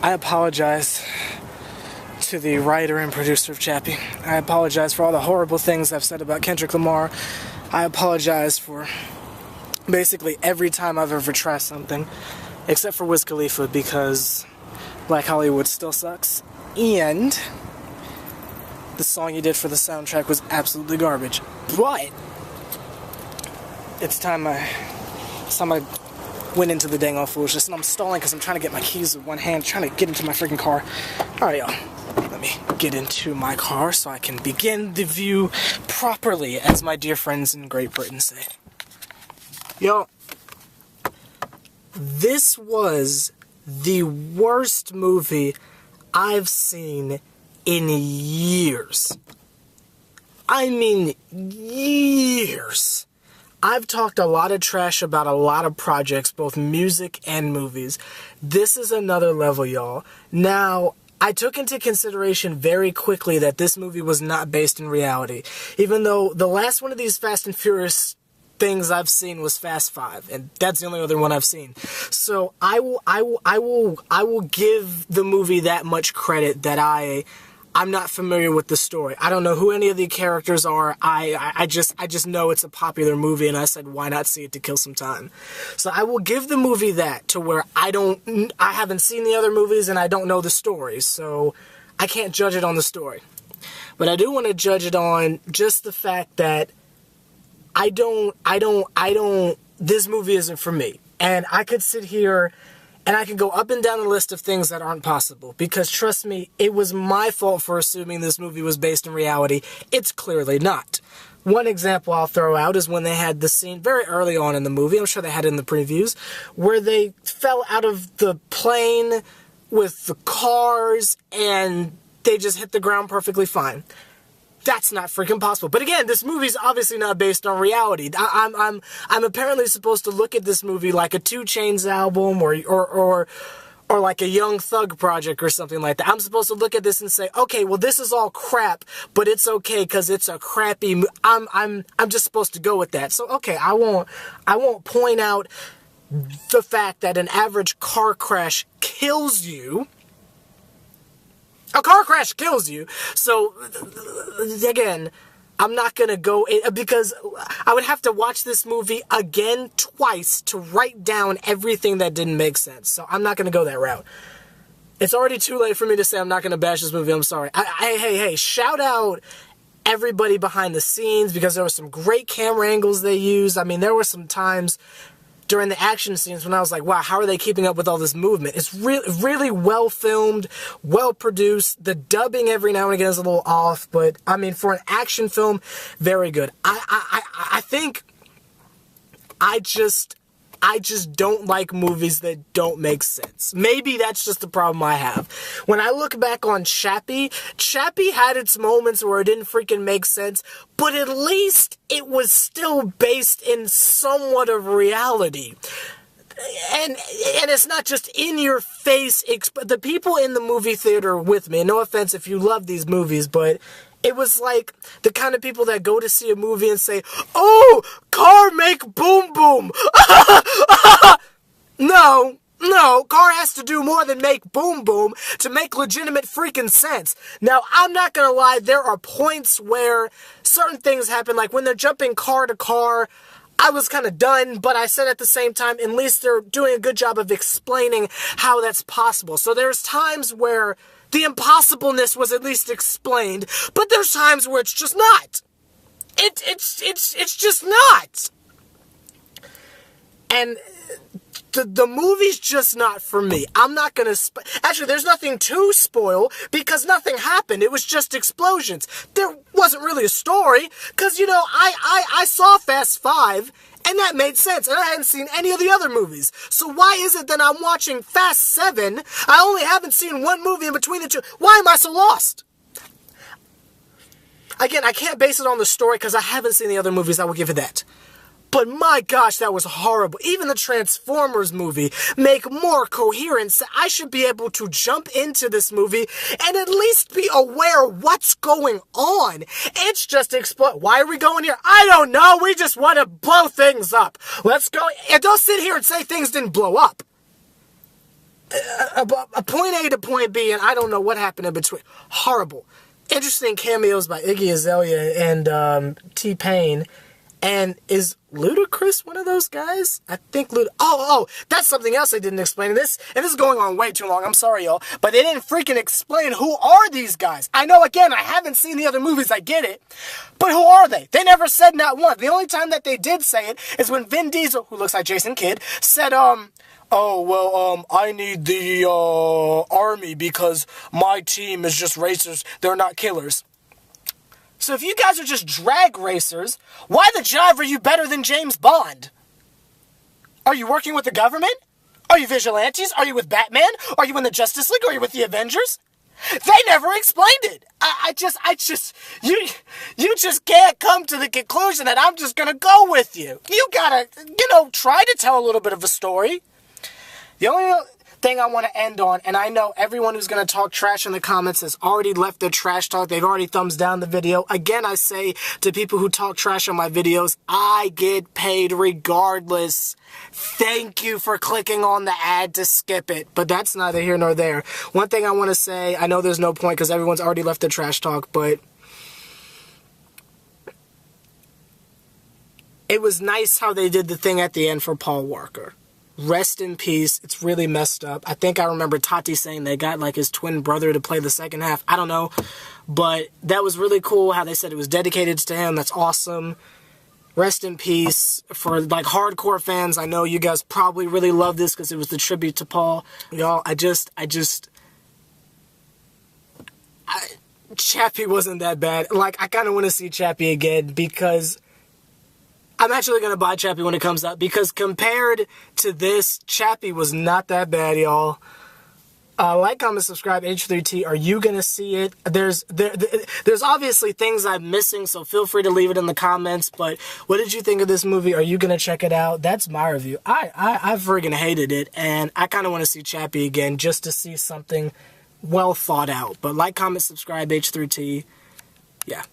I apologize to the writer and producer of Chappie. I apologize for all the horrible things I've said about Kendrick Lamar. I apologize for basically every time I've ever tried something, except for Wiz Khalifa, because Black Hollywood still sucks. And the song you did for the soundtrack was absolutely garbage. But it's time I went into the dang old foolishness, and I'm stalling because I'm trying to get my keys with one hand, trying to get into my freaking car. Alright, y'all. Let me get into my car so I can begin the view properly, as my dear friends in Great Britain say. Yo, this was the worst movie I've seen in years. I mean, years. I've talked a lot of trash about a lot of projects, both music and movies. This is another level, y'all. Now, I took into consideration very quickly that this movie was not based in reality, even though the last one of these Fast and Furious things I've seen was Fast 5, and that's the only other one I've seen. So I will give the movie that much credit that I'm not familiar with the story. I don't know who any of the characters are. I just know it's a popular movie, and I said, why not see it to kill some time? So I will give the movie that, to where I haven't seen the other movies and I don't know the story, so I can't judge it on the story. But I do want to judge it on just the fact that this movie isn't for me. And I could sit here and I can go up and down the list of things that aren't possible. Because trust me, it was my fault for assuming this movie was based in reality. It's clearly not. One example I'll throw out is when they had the scene very early on in the movie, I'm sure they had it in the previews, where they fell out of the plane with the cars and they just hit the ground perfectly fine. That's not freaking possible. But again, this movie's obviously not based on reality. I'm apparently supposed to look at this movie like a 2 Chainz album or like a Young Thug project or something like that. I'm supposed to look at this and say, okay, well, this is all crap, but it's okay because it's a crappy. I'm just supposed to go with that. So okay, I won't point out the fact that an average car crash kills you. A car crash kills you. So, again, I'm not going to go because I would have to watch this movie again twice to write down everything that didn't make sense. So I'm not going to go that route. It's already too late for me to say I'm not going to bash this movie. I'm sorry. Hey, shout out everybody behind the scenes, because there were some great camera angles they used. I mean, there were some times during the action scenes when I was like, wow, how are they keeping up with all this movement? It's really well filmed, well produced. The dubbing every now and again is a little off, but I mean, for an action film, very good. I think I just don't like movies that don't make sense. Maybe that's just the problem I have. When I look back on Chappie had its moments where it didn't freaking make sense, but at least it was still based in somewhat of reality. And it's not just in your face. The people in the movie theater with me, no offense if you love these movies, but it was like the kind of people that go to see a movie and say, oh, car make boom boom. No, car has to do more than make boom boom to make legitimate freaking sense. Now, I'm not gonna lie, there are points where certain things happen, like when they're jumping car to car, I was kind of done, but I said at the same time, at least they're doing a good job of explaining how that's possible. So there's times where the impossibleness was at least explained, but there's times where it's just not. It's just not. And the movie's just not for me. I'm not gonna actually, there's nothing to spoil because nothing happened. It was just explosions. There wasn't really a story because, you know, I saw Fast 5 and that made sense, and I hadn't seen any of the other movies. So why is it that I'm watching Fast 7? I only haven't seen one movie in between the two. Why am I so lost? Again, I can't base it on the story because I haven't seen the other movies. I will give it that. But my gosh, that was horrible. Even the Transformers movie make more coherence. I should be able to jump into this movie and at least be aware what's going on. It's just explode. Why are we going here? I don't know. We just want to blow things up. Let's go. And don't sit here and say things didn't blow up. a point A to point B, and I don't know what happened in between. Horrible. Interesting cameos by Iggy Azalea and T-Pain. And is Ludacris one of those guys? I think Oh, that's something else they didn't explain. And this is going on way too long. I'm sorry, y'all. But they didn't freaking explain who are these guys. I know, again, I haven't seen the other movies. I get it. But who are they? They never said not one. The only time that they did say it is when Vin Diesel, who looks like Jason Kidd, said, oh, well, I need the army because my team is just racers. They're not killers. So if you guys are just drag racers, why the jive are you better than James Bond? Are you working with the government? Are you vigilantes? Are you with Batman? Are you in the Justice League? Are you with the Avengers? They never explained it. You just can't come to the conclusion that I'm just gonna go with you. You gotta, try to tell a little bit of a story. The only thing I want to end on, and I know everyone who's going to talk trash in the comments has already left their trash talk. They've already thumbs down the video. Again, I say to people who talk trash on my videos, I get paid regardless. Thank you for clicking on the ad to skip it. But that's neither here nor there. One thing I want to say, I know there's no point because everyone's already left their trash talk, but it was nice how they did the thing at the end for Paul Walker. Rest in peace. It's really messed up. I think I remember Tati saying they got like his twin brother to play the second half. I don't know. But that was really cool how they said it was dedicated to him. That's awesome. Rest in peace. For like hardcore fans, I know you guys probably really love this because it was the tribute to Paul. Y'all, Chappie wasn't that bad. Like, I kind of want to see Chappie again because I'm actually going to buy Chappie when it comes out because compared to this, Chappie was not that bad, y'all. Like, comment, subscribe, H+III+T. Are you going to see it? There's obviously things I'm missing, so feel free to leave it in the comments. But what did you think of this movie? Are you going to check it out? That's my review. I friggin' hated it, and I kind of want to see Chappie again just to see something well thought out. But like, comment, subscribe, H+III+T. Yeah.